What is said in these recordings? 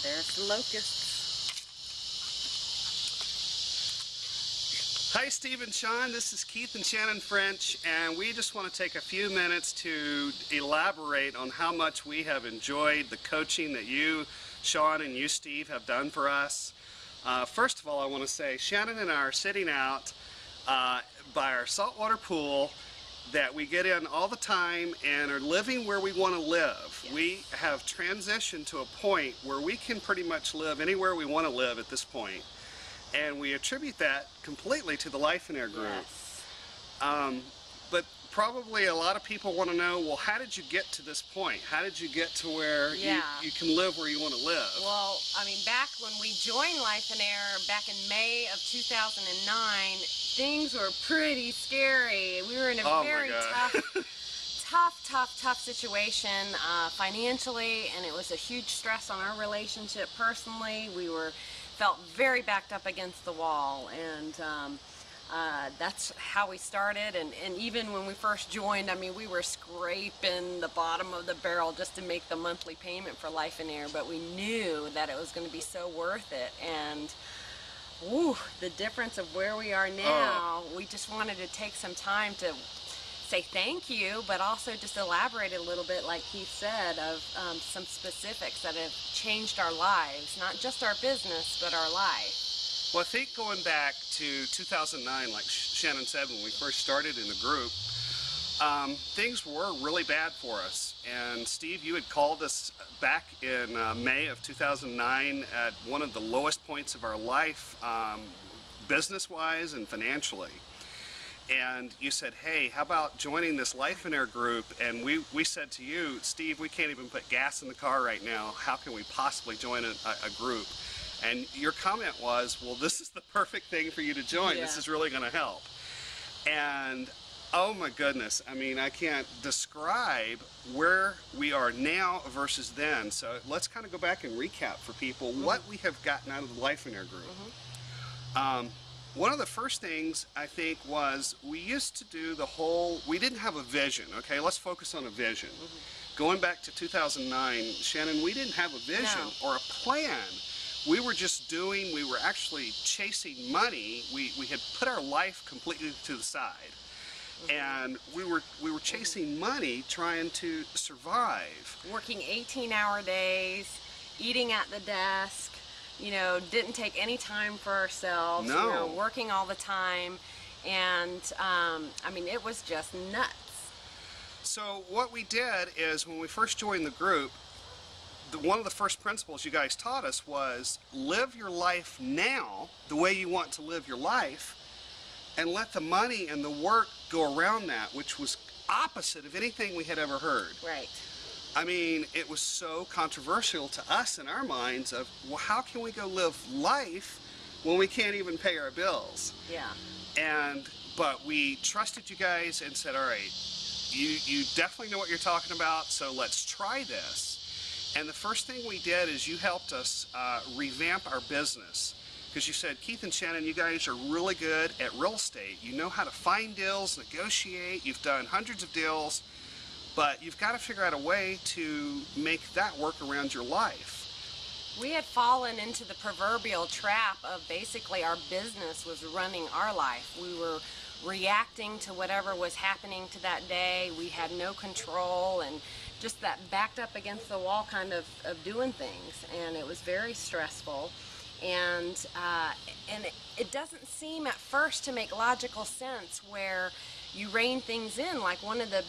There's the locusts. Hi Steve and Shaun, this is Keith and Shannon French, and we just want to take a few minutes to elaborate on how much we have enjoyed the coaching that you, Shaun, and you, Steve, have done for us. First of all, I want to say Shannon and I are sitting out by our saltwater pool that we get in all the time and are living where we want to live. Yes. We have transitioned to a point where we can pretty much live anywhere we want to live at this point. And we attribute that completely to the LIFEonaire group. Yes. But probably a lot of people want to know, well, how did you get to this point? How did you get to where you can live where you want to live? Well, I mean, back when we joined LIFEonaire back in May of 2009, things were pretty scary. We were in a very tough situation financially, and it was a huge stress on our relationship personally. We felt very backed up against the wall, and that's how we started. And even when we first joined, I mean, we were scraping the bottom of the barrel just to make the monthly payment for LIFEonaire, but we knew that it was going to be so worth it. And woo, the difference of where we are now, we just wanted to take some time to say thank you, but also just elaborate a little bit, like Keith said, of some specifics that have changed our lives, not just our business, but our life. Well, I think going back to 2009, like Shannon said, when we first started in the group, things were really bad for us. And Steve, you had called us back in May of 2009 at one of the lowest points of our life, business-wise and financially. And you said, hey, how about joining this LIFEonaire group? And we said to you, Steve, we can't even put gas in the car right now. How can we possibly join a group? And your comment was, well, this is the perfect thing for you to join. Yeah. This is really going to help. And oh my goodness, I mean, I can't describe where we are now versus then. So let's kind of go back and recap for people what we have gotten out of the LIFEonaire group. One of the first things, I think, was we used to do we didn't have a vision, okay? Let's focus on a vision. Going back to 2009, Shannon, we didn't have a vision or a plan. We were just we were actually chasing money. We had put our life completely to the side. And we were chasing money, trying to survive. Working 18-hour days, eating at the desk, you know, didn't take any time for ourselves. No. We were working all the time, and I mean, it was just nuts. So what we did is, when we first joined the group, one of the first principles you guys taught us was live your life now the way you want to live your life, and let the money and the work go around that, which was opposite of anything we had ever heard. Right. I mean, it was so controversial to us in our minds of, well, how can we go live life when we can't even pay our bills? Yeah. But we trusted you guys and said, all right, you definitely know what you're talking about, so let's try this. And the first thing we did is you helped us revamp our business. Because you said, Keith and Shannon, you guys are really good at real estate. You know how to find deals, negotiate, you've done hundreds of deals. But you've got to figure out a way to make that work around your life. We had fallen into the proverbial trap of basically our business was running our life. We were reacting to whatever was happening to that day. We had no control, and just that backed up against the wall kind of doing things. And it was very stressful. And it doesn't seem at first to make logical sense where you rein things in. Like, one of the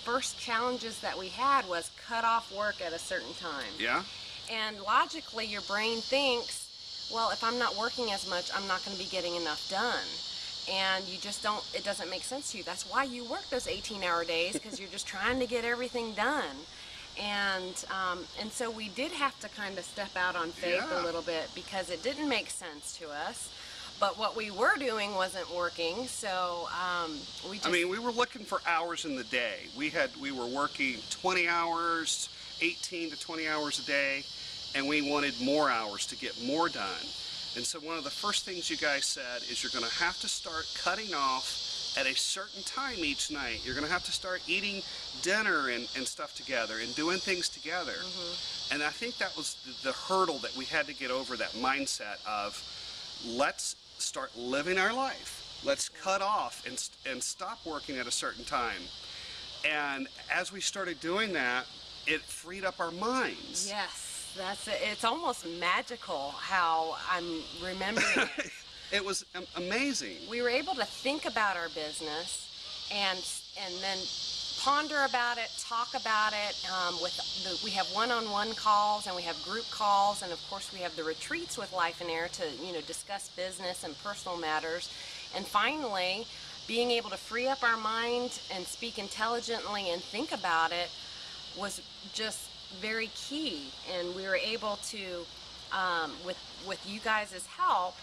first challenges that we had was cut off work at a certain time. Yeah. And logically, your brain thinks, well, if I'm not working as much, I'm not going to be getting enough done. And you just don't, it doesn't make sense to you. That's why you work those 18-hour days, because you're just trying to get everything done. And so we did have to kind of step out on faith a little bit, because it didn't make sense to us. But what we were doing wasn't working, so we just... I mean, we were looking for hours in the day. We were working 20 hours, 18 to 20 hours a day, and we wanted more hours to get more done. And so one of the first things you guys said is you're going to have to start cutting off at a certain time each night, you're going to have to start eating dinner and stuff together and doing things together. And I think that was the hurdle that we had to get over, that mindset of let's start living our life. Let's cut off and stop working at a certain time. And as we started doing that, it freed up our minds. Yes, that's it. It's almost magical how I'm remembering it. It was amazing. We were able to think about our business and then ponder about it, talk about it. We have one-on-one calls and we have group calls, and of course we have the retreats with LIFEonaire to discuss business and personal matters. And finally, being able to free up our mind and speak intelligently and think about it was just very key. And we were able to, with you guys' help,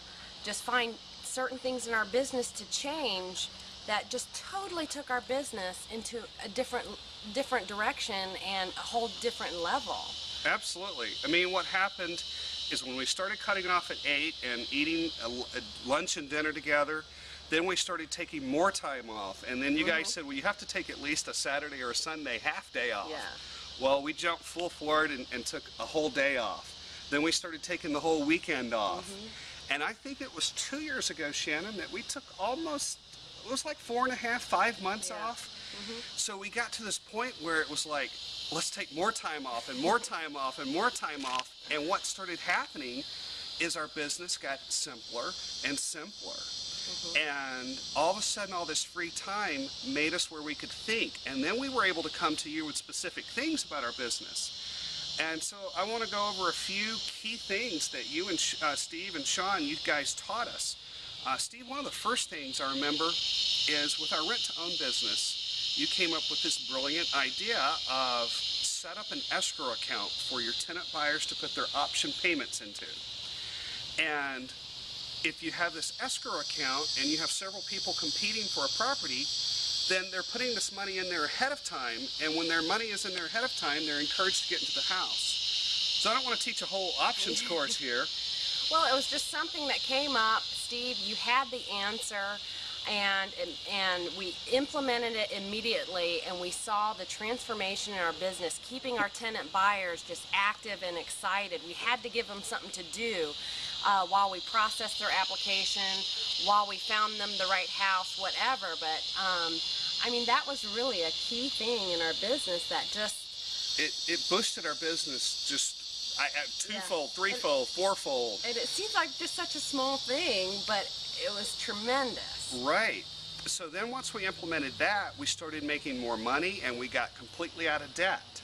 just find certain things in our business to change that just totally took our business into a different direction and a whole different level. Absolutely. I mean, what happened is when we started cutting off at 8 and eating a lunch and dinner together, then we started taking more time off. And then you guys said, well, you have to take at least a Saturday or a Sunday half day off. Yeah. Well, we jumped full forward and took a whole day off. Then we started taking the whole weekend off. And I think it was 2 years ago, Shannon, that we took almost, it was like 4.5, 5 months off. So we got to this point where it was like, let's take more time off and more time off and more time off. And what started happening is our business got simpler and simpler. And all of a sudden, all this free time made us where we could think. And then we were able to come to you with specific things about our business. And so I want to go over a few key things that you and Steve and Shaun, you guys taught us. Steve, one of the first things I remember is with our rent-to-own business, you came up with this brilliant idea of set up an escrow account for your tenant buyers to put their option payments into. And if you have this escrow account and you have several people competing for a property, then they're putting this money in there ahead of time, and when their money is in there ahead of time, they're encouraged to get into the house. So I don't want to teach a whole options course here. Well, it was just something that came up, Steve. You had the answer, and we implemented it immediately, and we saw the transformation in our business, keeping our tenant buyers just active and excited. We had to give them something to do while we processed their application, while we found them the right house, whatever. But I mean, that was really a key thing in our business that just... It boosted our business just twofold, threefold, fourfold. And it seems like just such a small thing, but it was tremendous. Right. So then once we implemented that, we started making more money and we got completely out of debt.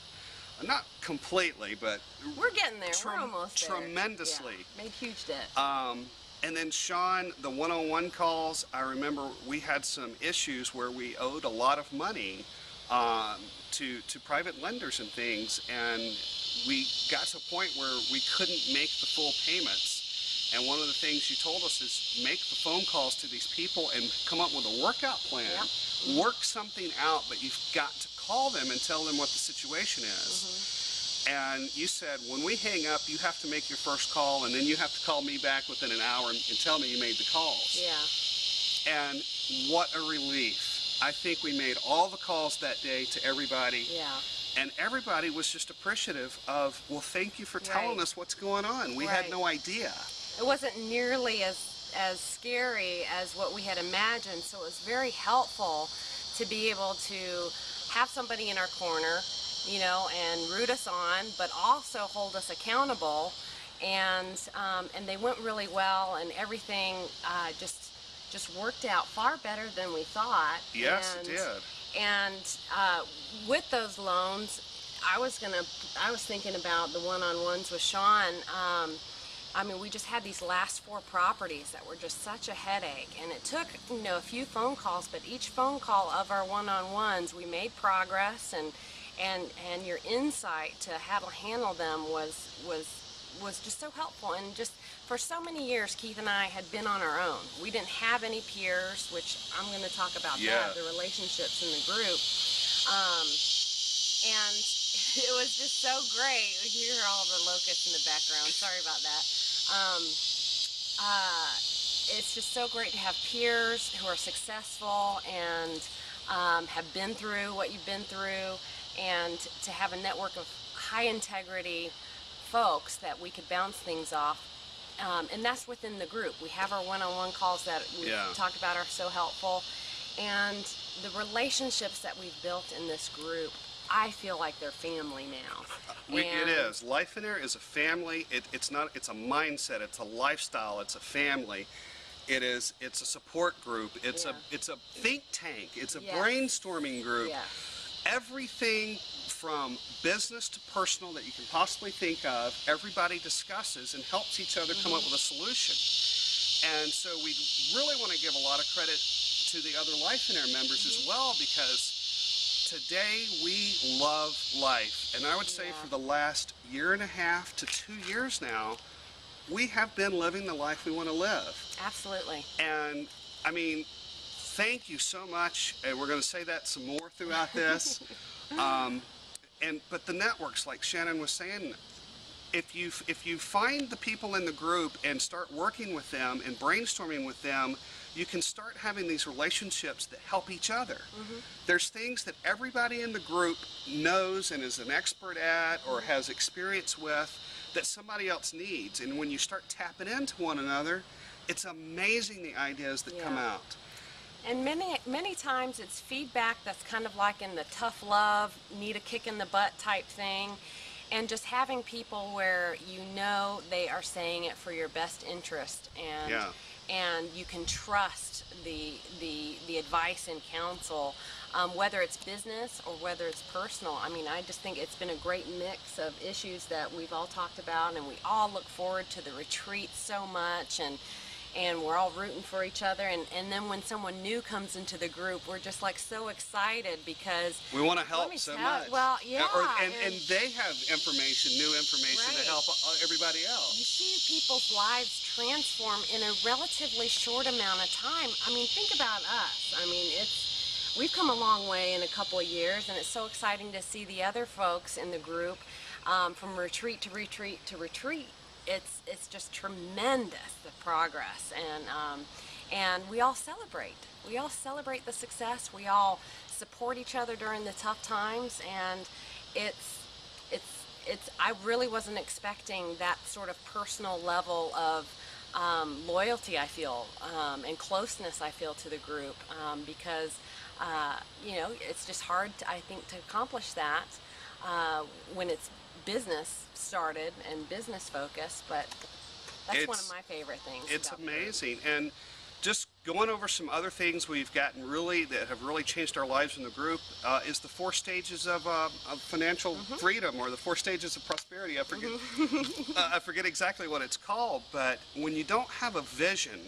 Not completely, but... We're getting there. We're almost there. Tremendously. Yeah, made huge debt. And then Shaun, the one-on-one calls, I remember we had some issues where we owed a lot of money to private lenders and things, and we got to a point where we couldn't make the full payments. And one of the things you told us is make the phone calls to these people and come up with a workout plan. Yep. Work something out, but you've got to call them and tell them what the situation is. And you said, when we hang up, you have to make your first call, and then you have to call me back within an hour and tell me you made the calls. Yeah. And what a relief. I think we made all the calls that day to everybody. Yeah. And everybody was just appreciative of, well, thank you for telling us what's going on. We had no idea. It wasn't nearly as scary as what we had imagined, so it was very helpful to be able to have somebody in our corner, you know, and root us on, but also hold us accountable. And they went really well, and everything just worked out far better than we thought. Yes, it did. And with those loans, I was thinking about the one-on-ones with Shaun. I mean, we just had these last 4 properties that were just such a headache, and it took, you know, a few phone calls, but each phone call of our one-on-ones, we made progress, and your insight to how to handle them was just so helpful. And just for so many years, Keith and I had been on our own. We didn't have any peers, which I'm going to talk about that, the relationships in the group. And it was just so great. You hear all the locusts in the background. Sorry about that. it's just so great to have peers who are successful and have been through what you've been through, and to have a network of high integrity folks that we could bounce things off. And that's within the group. We have our one-on-one calls that we talked about are so helpful. And the relationships that we've built in this group, I feel like they're family now. It is. LIFEonaire is a family. It's a mindset. It's a lifestyle. It's a family. It's a support group. It's a think tank. It's a brainstorming group. Yeah. Everything from business to personal that you can possibly think of, everybody discusses and helps each other come up with a solution. And so we really want to give a lot of credit to the other LIFEonaire members as well, because today we love life. And I would say for the last 1.5 to 2 years now, we have been living the life we want to live. Absolutely. And I mean, thank you so much. And we're going to say that some more throughout this. But the networks, like Shannon was saying, if you find the people in the group and start working with them and brainstorming with them, you can start having these relationships that help each other. There's things that everybody in the group knows and is an expert at or has experience with that somebody else needs. And when you start tapping into one another, it's amazing the ideas that come out. And many times it's feedback that's kind of like in the tough love, need a kick in the butt type thing. And just having people where you know they are saying it for your best interest, and you can trust the advice and counsel, whether it's business or whether it's personal. I mean, I just think it's been a great mix of issues that we've all talked about, and we all look forward to the retreat so much, and we're all rooting for each other, and then when someone new comes into the group, we're just like so excited because we want to help so much. Well, yeah, and they have new information to help everybody else. You see people's lives transform in a relatively short amount of time. I mean, think about us. I mean, we've come a long way in a couple of years, and it's so exciting to see the other folks in the group from retreat to retreat to retreat. It's just tremendous, the progress, and we all celebrate. We all celebrate the success. We all support each other during the tough times, and I really wasn't expecting that sort of personal level of loyalty I feel, and closeness I feel to the group, because you know, it's just hard I think to accomplish that when it's business started and business focused, but that's one of my favorite things. It's amazing. And just going over some other things we've gotten that have really changed our lives in the group is the 4 stages of financial freedom, or the 4 stages of prosperity. I forget I forget exactly what it's called, but when you don't have a vision,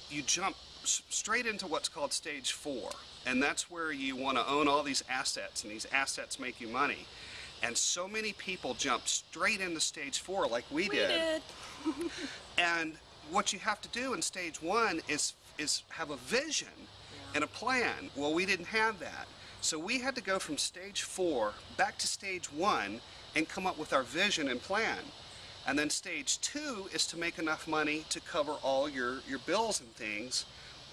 you jump straight into what's called stage 4, and that's where you want to own all these assets, and these assets make you money. And so many people jump straight into stage 4 like we did. And what you have to do in stage 1 is have a vision and a plan. Well, we didn't have that. So we had to go from stage 4 back to stage 1 and come up with our vision and plan. And then stage 2 is to make enough money to cover all your bills and things.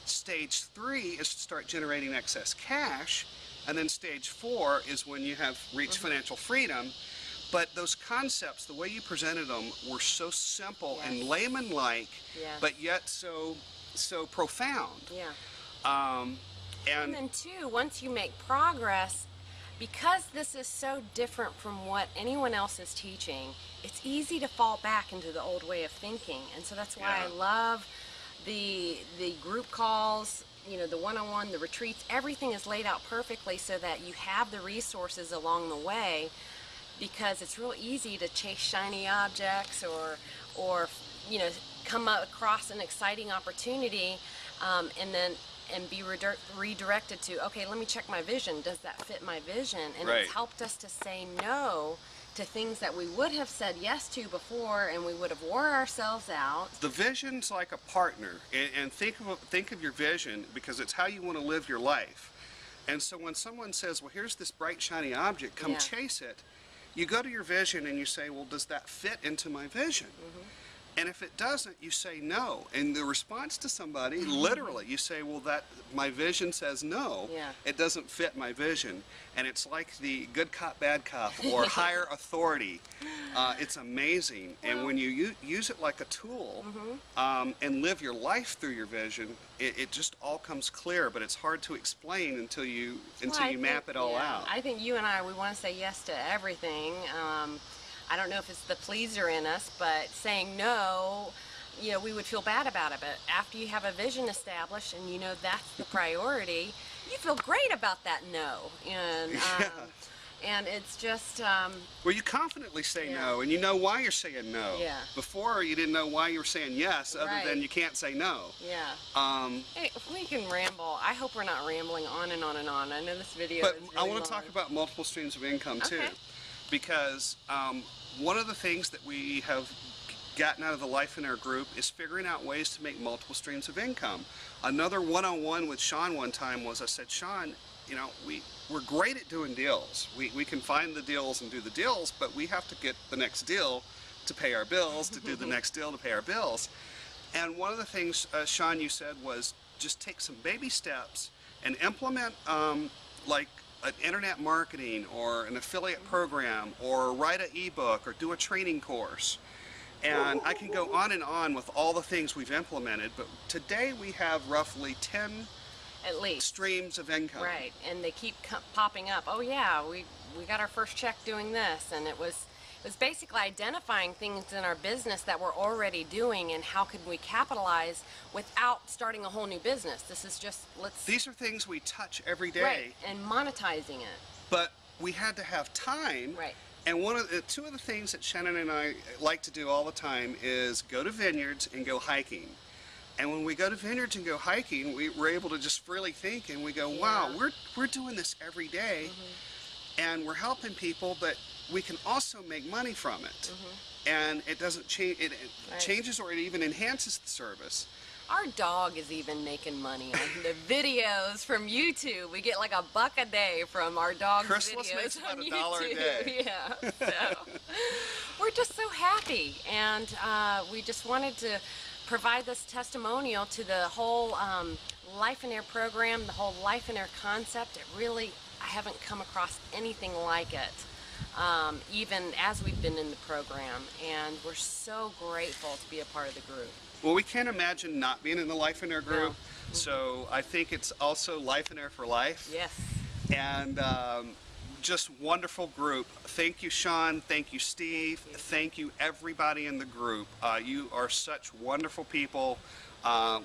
Stage 3 is to start generating excess cash. And then stage 4 is when you have reached financial freedom. But those concepts, the way you presented them, were so simple and layman-like, but yet so profound. And then too, once you make progress, because this is so different from what anyone else is teaching, it's easy to fall back into the old way of thinking. And so that's why I love the group calls, you know, the one-on-one, the retreats. Everything is laid out perfectly so that you have the resources along the way, because it's real easy to chase shiny objects or you know, come across an exciting opportunity and be redirected to, okay, let me check my vision. Does that fit my vision? And it's helped us to say no to things that we would have said yes to before, and we would have wore ourselves out. The vision's like a partner, and think of your vision, because it's how you want to live your life. And so when someone says, well, here's this bright shiny object, come chase it, you go to your vision and you say, well, does that fit into my vision? And if it doesn't, you say no. And the response to somebody, literally, you say, well, that my vision says no. Yeah. It doesn't fit my vision. And it's like the good cop, bad cop, or higher authority. It's amazing. And when you use it like a tool and live your life through your vision, it just all comes clear. But it's hard to explain until you map it all out. I think you and I, we want to say yes to everything. I don't know if it's the pleaser in us, but saying no, you know, we would feel bad about it. But after you have a vision established and you know that's the priority, you feel great about that no. And and it's just well, you confidently say no, and you know why you're saying no. Yeah. Before, you didn't know why you were saying yes, other than you can't say no. Yeah. Hey, we can ramble. I hope we're not rambling on and on and on. I know this video but is really I want long. to talk about multiple streams of income too, Okay. because one of the things that we have gotten out of the LIFEonaire group is figuring out ways to make multiple streams of income. Another one-on-one with Shaun one time was, I said, Shaun, you know, we're great at doing deals. We can find the deals and do the deals, but we have to get the next deal to pay our bills, to do the next deal to pay our bills. And one of the things, Shaun, you said was just take some baby steps and implement like an internet marketing or an affiliate program, or write an ebook or do a training course. And I can go on and on with all the things we've implemented, but today we have roughly 10 at least streams of income. Right, and they keep popping up. Oh yeah, we got our first check doing this, and it was basically identifying things in our business that we're already doing and how could we capitalize without starting a whole new business. This is just, These are things we touch every day. Right, and monetizing it. But we had to have time. Right. And two of the things that Shannon and I like to do all the time is go to vineyards and go hiking. And when we go to vineyards and go hiking, we're able to just freely think, and we go, wow, we're doing this every day, and we're helping people, but we can also make money from it. And it doesn't change, it changes or it even enhances the service. Our dog is even making money on the videos from YouTube. We get like $1 a day from our dog's Chrysalis videos makes about on $1 YouTube. a day. Yeah, so we're just so happy, and we just wanted to provide this testimonial to the whole LIFEonaire program, the whole LIFEonaire concept. It really, I haven't come across anything like it, even as we've been in the program, and we're so grateful to be a part of the group. Well, we can't imagine not being in the LIFEonaire group, so I think it's also LIFEonaire for life. Yes. And just wonderful group. Thank you, Shaun. Thank you, Steve. Thank you, everybody in the group. You are such wonderful people.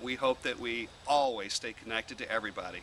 We hope that we always stay connected to everybody.